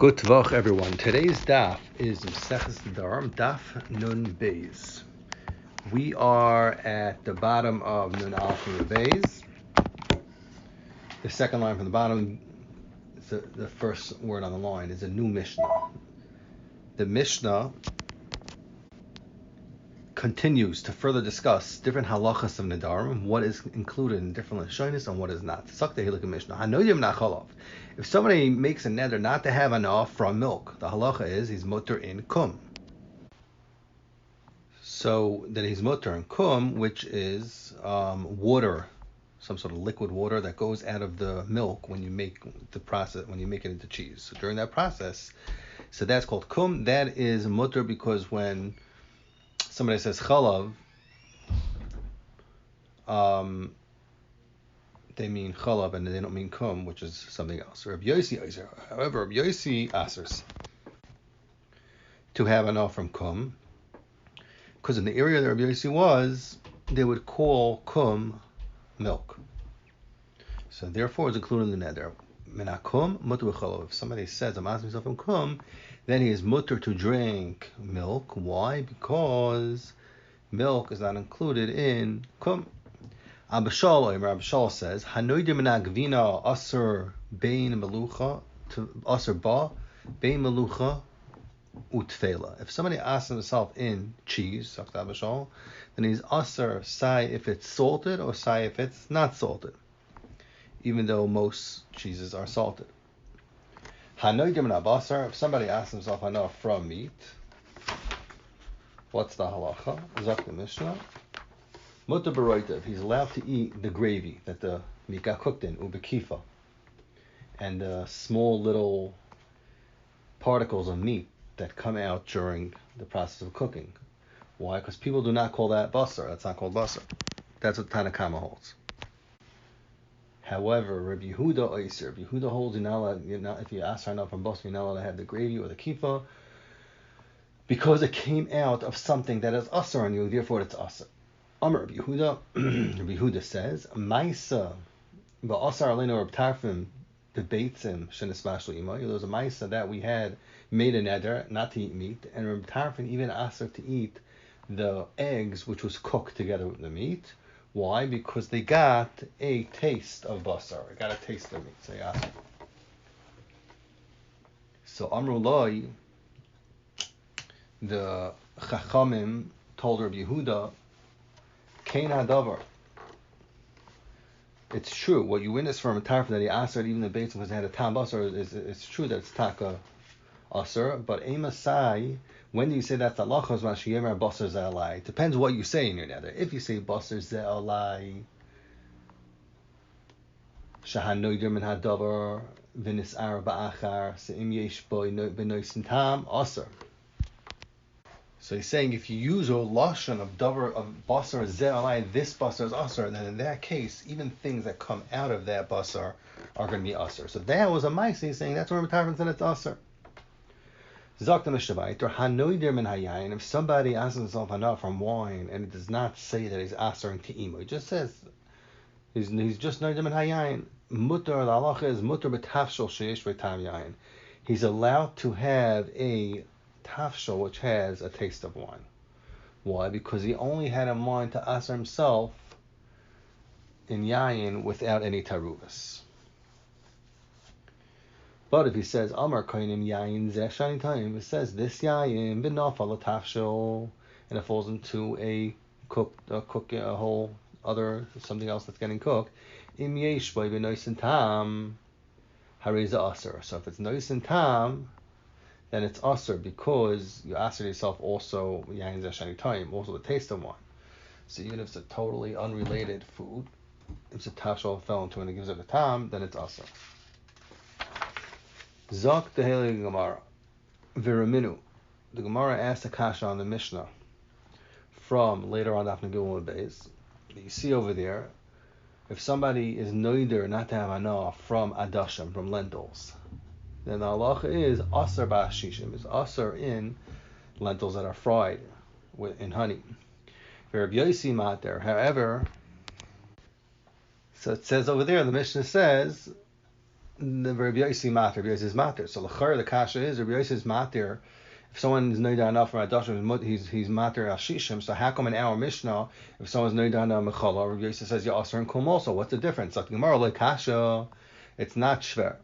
Good Tvach, everyone. Today's daf is Maseches Nedarim, daf Nun Beis. We are at the bottom of Nun Alf Nun Beis. The second line from the bottom, the first word on the line, is a new Mishnah. The Mishnah continues to further discuss different halachas of Nedarim, what is included in different lashonis and what is not. Sakta Hiluk Mishnah. Hanoyim nacholav. If somebody makes a neder not to have enough from milk, the halacha is he's mutter in kum. So that he's mutter in kum, which is water, some sort of liquid water that goes out of the milk when you make it into cheese. So during that process, so that's called kum. That is mutter because when somebody says chalav, they mean chalav and they don't mean kum, which is something else. Rabbi Yosi, however, Rabbi Yosi asers to have enough from kum, because in the area that Rabbi Yosi was, they would call kum milk. So therefore, it's included in the neder. Minakum mutter b'chalav. If somebody says, I'm asking myself from kum, then he is mutter to drink milk. Why? Because milk is not included in kum. Abishal says, Hanoidim minagvina aser bein melucha to aser ba bein melucha utfela. If somebody asks himself in cheese, then he's aser say if it's salted or say if it's not salted, even though most cheeses are salted. Hanoidim minabasar. If somebody asks himself enough from meat, what's the halacha? Zok the Mishnah. Mutter b'roita, if he's allowed to eat the gravy that the meat got cooked in, ubekifa, and the small little particles of meat that come out during the process of cooking. Why? Because people do not call that basar. That's not called basar. That's what Tanna Kama holds. However, Rabbi Yehuda Oiser, Rabbi Yehuda holds if you ask right now from basar, you're not allowed to have the gravy or the kifa, because it came out of something that is asar on you, therefore it's asar. Amar Rabbi Yehuda, Rabbi Yehuda says, Maisa ba'asar aleinu Reb Tarfim bebeitzim shenismashlu imay. There was a Maisa that we had made a neder not to eat meat, and Reb Tarfim even asked her to eat the eggs which was cooked together with the meat. Why? Because they got a taste of basar. They got a taste of meat. So they asked. So Amru Loi, the Chachamim told Rabbi Yehuda, it's true. What you witness from a tarf that he asked even the base because it had a tam basar it's true that it's taka asur. But emasai, when do you say that's halachos mashiyemer basar ze'alai? Depends what you say in your nether. If you say basar ze'alai, shahanoider min hadavar v'nisar ba'achar se'im yesh bo b'noisin tam asur. So he's saying if you use a lashon of davar of basar ze'alai, this basar is asar, then in that case, even things that come out of that basar are going to be asar. So that was a mice. He's saying that's where Tarfin said it's asar. Zok the Mishnah or hanoider min hayayin. If somebody asks himself enough from wine and it does not say that he's asar in te'imo, it just says he's just noider min hayayin. Mutar, the halacha is mutar b'tafshel sheish v'tam yayin. He's allowed to have a tafshel which has a taste of wine. Why? Because he only had in mind to asar himself in yayin without any taruvas. But if he says Amar kainim yayin zeh shani time, it says this yayin b'nafal tafshel, and it falls into a whole other something else that's getting cooked. Im yesh by b'noisin tam hareza asar. So if it's noisin tam, then it's asr because you asr yourself also yayin zeh time, also the taste of wine. So even if it's a totally unrelated food, if it's a tafshel fell into and it gives it a tam, then it's asr. Zok the Helig Gemara Viraminu. The Gemara asked a kasha on the Mishnah from later on Daf Nagil Beis. You see over there, if somebody is noider not to have enough from adashim, from lentils, then the halacha is asar ba'ashishim, is asar in lentils that are fried in honey. Rabbi Yosi mater, however, so it says over there, the Mishnah says the Rabbi Yossi matter. Rabbi Yossi is matter. So the kasha is Rabbi Yossi is matter. If someone is noida enough from Adashim, he's matter ashishim. So how come in our Mishnah, if someone's noida enough mechala, Rabbi Yossi says you aser and kum also? What's the difference? Like the Gemara like kasha, it's not shver.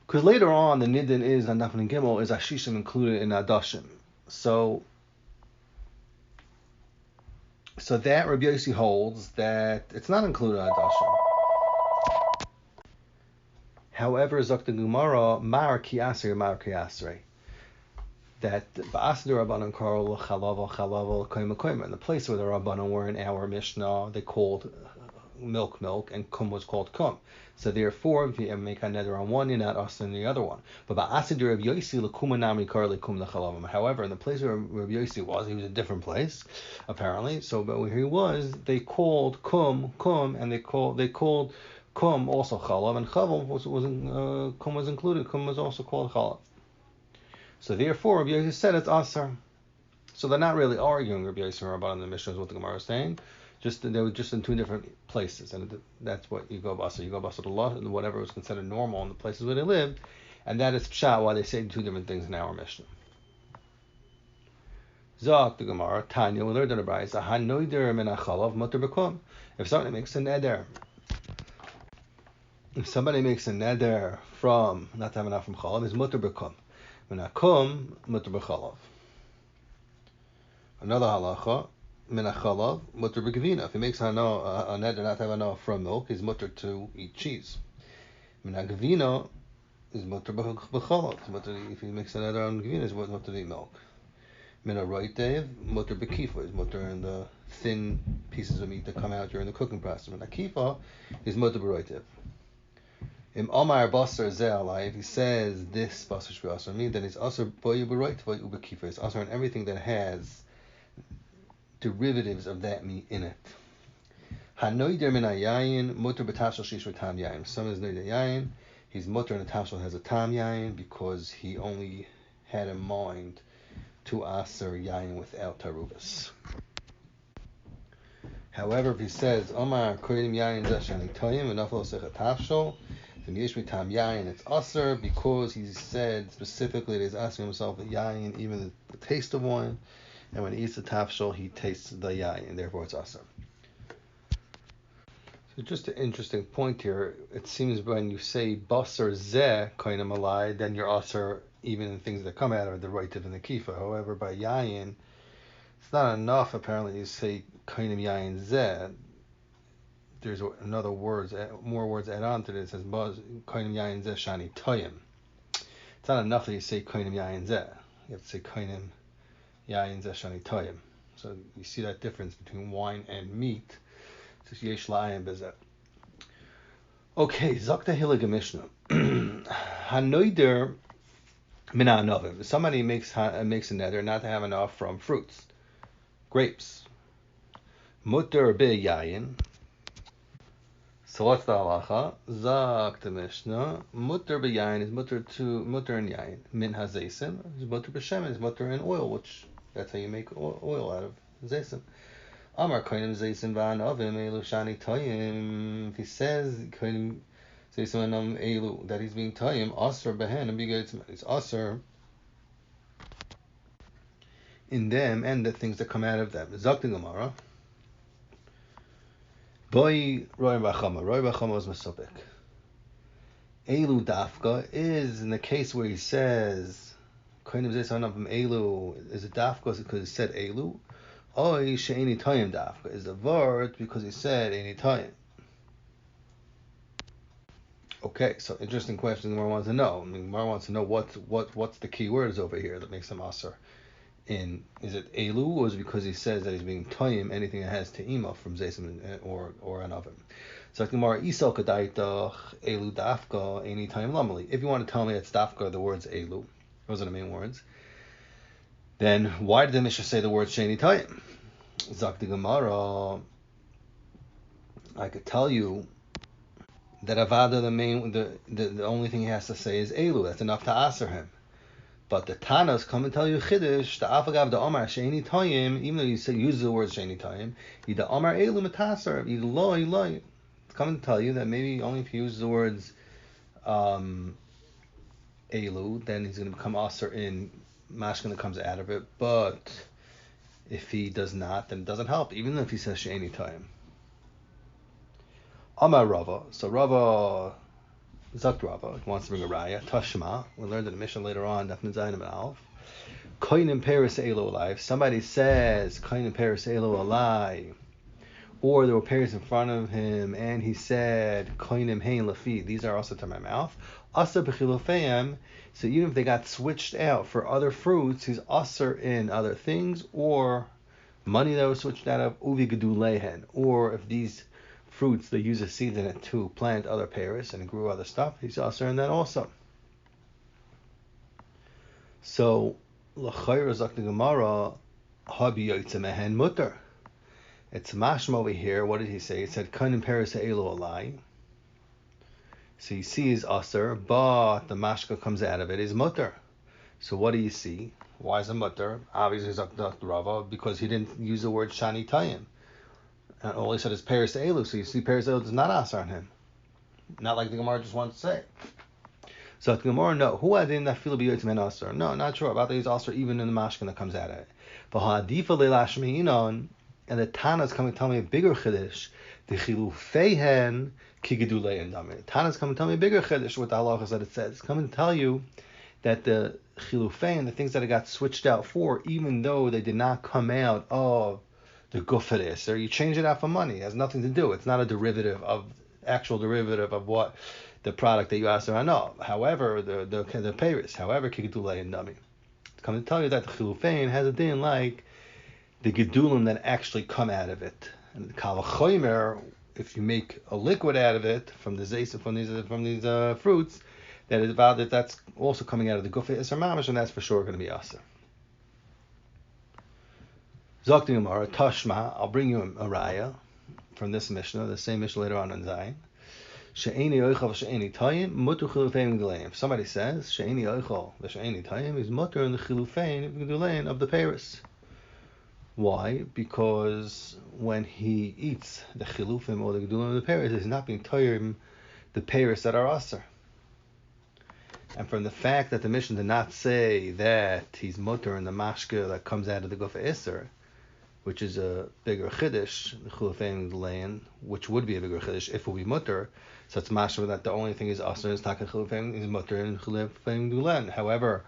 Because later on the nidin is on Nafin and Gimel is ashishim included in Adashim. So that Rabbi Yossi holds that it's not included in Adashim. However, Zakta Gemara mar ki asrei. That ba'asdu Rabbanon karol chalav koima. In the place where the Rabbanon were in our Mishnah, they called milk, and kum was called kum. So therefore, if you make a neder on one, you're not asking on the other one. But ba'asdu Rabbi Yossi l'kumanami karol kum l'chalavam. However, in the place where Rabbi Yossi was, he was in a different place, apparently. So, but where he was, they called kum, and they called kum also chalav, and chalav kum was included. Kum was also called chalav. So therefore, Rabbi Yossi said it's asar. So they're not really arguing Rabbi Yossi and Rabbanan in the Mishnah is what the Gemara is saying. They were just in two different places, and that's what you go basar. You go basar to law and whatever was considered normal in the places where they lived, and that is pshat why they say two different things in our Mishnah. Zok the Gemara Tanya we learned in the Brayso hanoider min achalav mutar b'kum. If somebody makes a neder from not to have enough from chalav, is mutar b'kum. Minakum mutar b'chalav. Another halacha, minachalav mutar b'gavina. If he makes a neder not to have enough from milk, he's mutar to eat cheese. Minagavina is mutar b'chalav. If he makes a neder on gavina, he's mutar to eat milk. Minaroitev mutar b'kifa is mutar in the thin pieces of meat that come out during the cooking process. Minakifa is mutar b'roitev. Im Omar Basar Ze'alai, if he says this Basar should be Asar me, then it's Asar Boyu B'roit Boyu B'kifa. It's Asar on everything that has derivatives of that meat in it. Hanoider min hayayin mutar b'tashel shish v'tam yayin. Some is noider yayin. He's mutar in a tashel has a tam yayin because he only had in mind to Asar yayin without tarubas. However, if he says Omar kodim yayin zeshani toyim v'naflo sechat tashel, then Yishmi Tam Yayin, it's Aser because he said specifically that he's asking himself the Yayin, even the taste of wine, and when he eats the tafshel, he tastes the Yayin, therefore it's Aser. So just an interesting point here, it seems when you say Basar Zeh Koinem Alai, then you're Aser even in things that come out of the Roitiv and the Kifa. However, by Yayin, it's not enough apparently you say Koinem Yayin Zeh. There's more words add on to this. It says koinim yayin zeh shani toyim. It's not enough that you say koinim yayin zeh. You have to say koinim yayin zeh shani toyim. So you see that difference between wine and meat. So yesh la'ayin bezeh. Okay, zakta hilig mishnah. Hanoider min ha'anovim. Somebody makes a neder not to have enough from fruits, grapes. Mutter be yayin. So what's the halacha? Zak the Mishnah. Mutter b'yayin is mutter in yayin. Min hazeisim is mutter b'shemen is mutter in oil, which that's how you make oil out of zeisim. Amar koinim zeisim v'anavim elu shani toyim. If he says koinim zeisim v'anavim elu that he's being toyim, aser behen and b'geitzim. It's aser in them and the things that come out of them. Zak the Gemara. Boy Roy Bachama was Masopik. Elu Dafka is in the case where he says Koinim Zaysanam from Elu is a Dafka because he said Elu. Oy She'eni Tayim Dafka is a word because he said Eni Tayim. Okay, so interesting question. Gemara wants to know. Gemara wants to know what's the key words over here that makes him aser. Is it Elu, or is it because he says that he's being toyim anything that has te'ima from Zaysim or an oven? So Gemara Isal Kadaitach Elu Dafka any time lamali. If you want to tell me it's Dafka, the words Elu, those are the main words. Then why did the Mishnah say the word Sheni Tayim? Zakti Gemara, I could tell you that Avada the only thing he has to say is Elu. That's enough to answer him. But the Tanas come and tell you Chiddush, the Afagav the Omar Sheni Tayim, even though you use the word Sheni Tayim, the Omar Elu Metaser, either Loi. Come and tell you that maybe only if you use the words um, elu, then he's going to become aser in mashkin that comes out of it. But if he does not, then it doesn't help, even if he says she'eni time. Amar Rava. So Rava, Zakt Rava, wants to bring a raya. Tashma. We'll learn in the mission later on. Dafnei Zayin and Alf. Koinim Paris Elo alive. Somebody says Koinim Paris Elo alive, or there were pears in front of him, and he said Koinim Hein Lafi. These are also to my mouth. Aser b'chilufeim. So even if they got switched out for other fruits, he's aser in other things, or money that was switched out of uvi gedulehen, or if these fruits they use a seed in it to plant other pears and grew other stuff, he's aser in that also. So l'chayr zok the Gemara habi yoytze mehen mutter. It's mashma over here. What did he say? It said kanim peres elo alai. So you see his aser, but the mashka comes out of it is mutter. So what do you see? Why is it mutter? Obviously zok Rava, because he didn't use the word shani tayim. And all he said is peres elu. So you see peres elu does not aser on him. Not like the Gemara just wants to say. So the Gemara, no. Who adin that feel be men aser? No, not sure about these aser even in the mashkin that comes out of it. But ha'adifa leilashmeinon, and the Tana's coming to tell me a bigger chiddush. The chilufeihen kigedulei and dami. Tana's coming to tell me a bigger chiddush with the halachas that it says. It's coming to tell you that the chilufeihen, the things that it got switched out for, even though they did not come out of the gufaris, or you change it out for money, it has nothing to do. It's not a actual derivative of what the product that you asked for. No. However, the payers, however, kigedulei and dami. It's coming to tell you that the chilufeihen has a din like the gedulim that actually come out of it. And the kal v'chomer, if you make a liquid out of it from the zayis, from these fruits, that is about that that's also coming out of the gufa iser mamish, and that's for sure going to be aser. Zok the Gemara, Tashma. I'll bring you a raya from this Mishnah, the same Mishnah later on in Zayin. She'eni oichal v'she'eni tayim mutter chilufein g'dulein. If somebody says she'eni oichal v'she'eni tayim, is mutter in the chilufein g'dulein of the Paris. Why? Because when he eats the chilufim or the gedulim of the Paris, he's not being tayim the Paris that are aser. And from the fact that the Mishnah did not say that he's mutter in the mashke that comes out of the gufa iser, which is a bigger chiddush, the chilufim g'dulein, which would be a bigger chiddush if it would be mutter. So it's mashma that the only thing is aser is taka chilufim is mutter in chilufim g'dulein. However,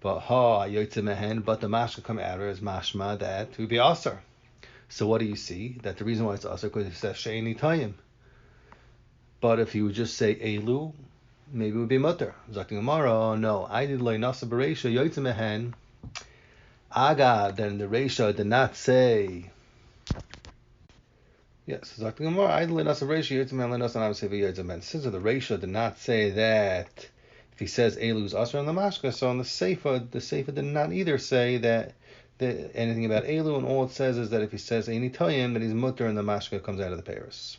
but yoytze mehen, but the mashka come out is mashma that would be aser. So what do you see? That the reason why it's aser because it says she'eni tayim. But if you would just say elu, maybe it would be mutter. Zakti Gemara, no. I did loy nasa bereisha yoytze mehen. Aga, then the reisha did not say. Yes, Zakti Gemara, I did loy nasa bereisha yoytze mehen loy nasa nasa yoytze mehen. Since the reisha did not say that. If he says Elu's Asr on the Mashka, so on the Seifa did not either say that anything about Elu, and all it says is that if he says Eini Toyim, that he's mutter and the Mashka comes out of the Paris.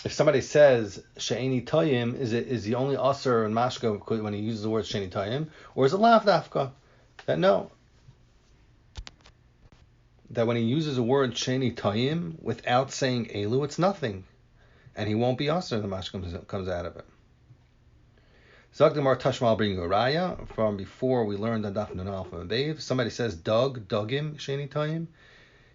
if somebody says she'eni toyim, is he only aser and mashka when he uses the word she'eni toyim, or is it lav dafka? That no. That when he uses the word she'eni toyim without saying elu, it's nothing, and he won't be aser. The mashka comes out of it. Zagdamar Tashmal bring a raya from before we learned on Daf Nun Alpha and Bev. Somebody says dugim she'eni toyim,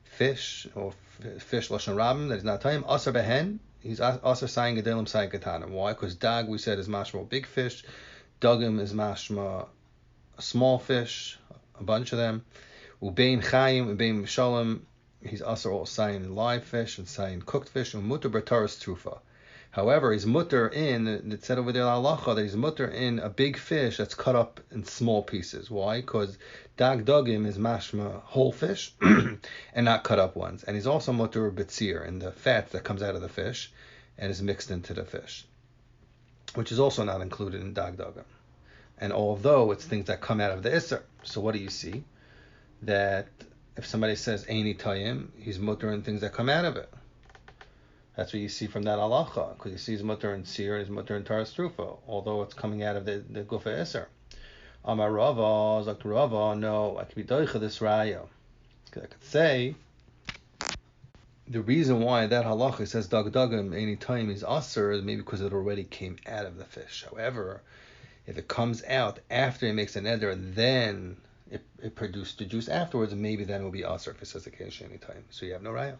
fish or fish lashon rabim that is not toyim aser behen. He's also saying gedalim saying katanim. Why? Because dag we said is mashma big fish, dugim is mashma a small fish, a bunch of them. Ubein chayim, ubein mishalim. He's also saying live fish and saying cooked fish. And mutter b'taras trufa. However, he's mutter in, it said over there in halacha that he's mutter in a big fish that's cut up in small pieces. Why? Because dag dugim is mashma whole fish and not cut up ones. And he's also mutter bitzir in the fat that comes out of the fish and is mixed into the fish, which is also not included in dag dugim. And although it's things that come out of the isser, so what do you see? That if somebody says eini tayim, he's mutter in things that come out of it. That's what you see from that halacha, because you see his mutter in seer and his mutter in taras trufa, although it's coming out of the gufa iser. Amar Rava, Zakt Rava, no, I could be doicha this raya. I could say the reason why that halacha says dag dagim any time is aser is maybe because it already came out of the fish. However, if it comes out after it makes an eder, then it produced the juice afterwards, maybe then it will be aser if it says the case any time. So you have no raya.